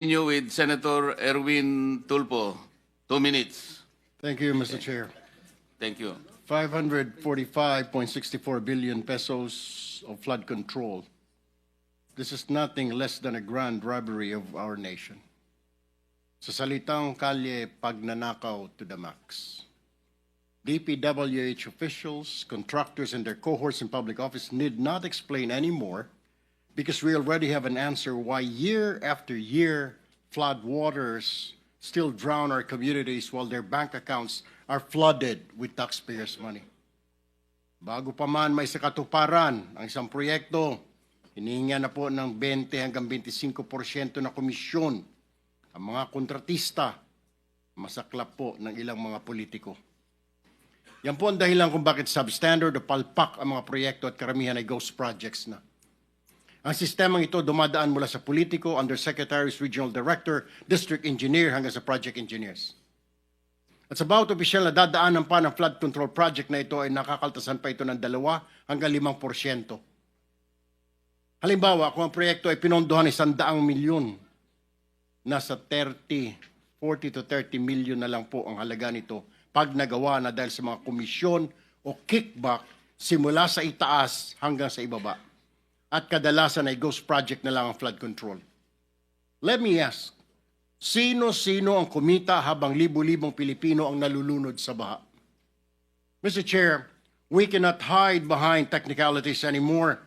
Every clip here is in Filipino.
Continue with Senator Erwin Tulfo. 2 minutes. Thank you, Mr. Chair. Thank you. 545.64 billion pesos of flood control. This is nothing less than a grand robbery of our nation. Sa salitang kalye, pagnanakaw to the max. DPWH officials, contractors, and their cohorts in public office need not explain anymore because we already have an answer why year after year flood waters still drown our communities while their bank accounts are flooded with taxpayers' money. Bago pa man may sakatuparan ang isang proyekto, hinihinga na po ng 20 hanggang 25% na komisyon ang mga kontratista, masaklap po ng ilang mga politiko. Yan po ang dahilan kung bakit substandard o palpak ang mga proyekto at karamihan ay ghost projects na. Ang sistemang ito dumadaan mula sa politiko, undersecretaries, regional director, district engineer hanggang sa project engineers. At sa bawat opisyal na dadaanan pa ng flood control project na ito ay nakakaltasan pa ito ng 2 hanggang 5%. Halimbawa, kung ang proyekto ay pinondohan ng 100 milyon, nasa 40 to 30 milyon na lang po ang halaga nito pag nagawa na dahil sa mga komisyon o kickback simula sa itaas hanggang sa ibaba. At kadalasan ay ghost project na lang ang flood control. Let me ask, sino-sino ang kumita habang libu-libong Pilipino ang nalulunod sa baha? Mr. Chair, we cannot hide behind technicalities anymore.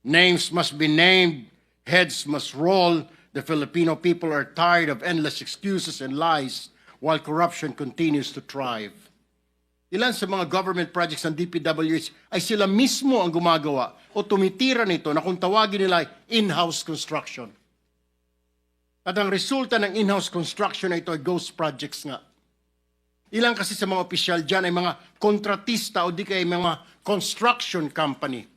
Names must be named, heads must roll. The Filipino people are tired of endless excuses and lies while corruption continues to thrive. Ilan sa mga government projects ng DPWH ay sila mismo ang gumagawa o tumitira nito na kung tawagin nila ay in-house construction. At ang resulta ng in-house construction na ito ay ghost projects nga. Ilan kasi sa mga opisyal dyan ay mga kontratista o di kaya mga construction company.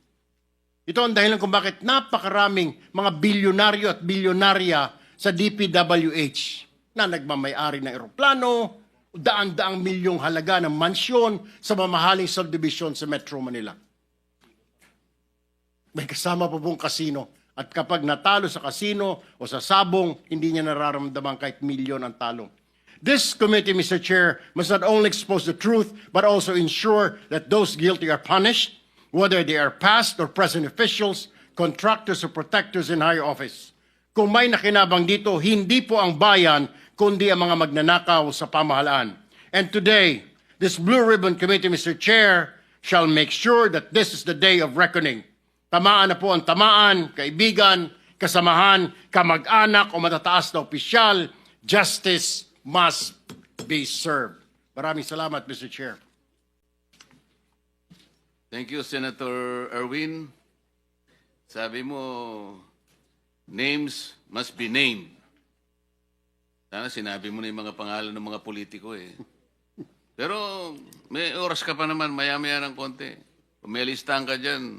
Ito ang dahilan kung bakit napakaraming mga bilyonaryo at bilyonarya sa DPWH na nagmamayari ng eroplano, daan-daang milyong halaga ng mansyon sa mamahaling subdivision sa Metro Manila. May kasama pa pong kasino. At kapag natalo sa kasino o sa sabong, hindi niya nararamdaman kahit milyon ang talo. This committee, Mr. Chair, must not only expose the truth, but also ensure that those guilty are punished, whether they are past or present officials, contractors or protectors in higher office. Kung may nakinabang dito, hindi po ang bayan, kundi ang mga magnanakaw sa pamahalaan. And today, this Blue Ribbon Committee, Mr. Chair, shall make sure that this is the day of reckoning. Tamaan na po ang tamaan, kaibigan, kasamahan, kamag-anak o matataas na opisyal. Justice must be served. Maraming salamat, Mr. Chair. Thank you, Senator Erwin. Sabi mo, names must be named. Sana sinabi mo na yung mga pangalan ng mga politiko eh. Pero may oras ka pa naman, maya-maya ng konti. Kung may listahan ka dyan,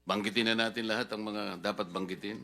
banggitin na natin lahat ang mga dapat banggitin.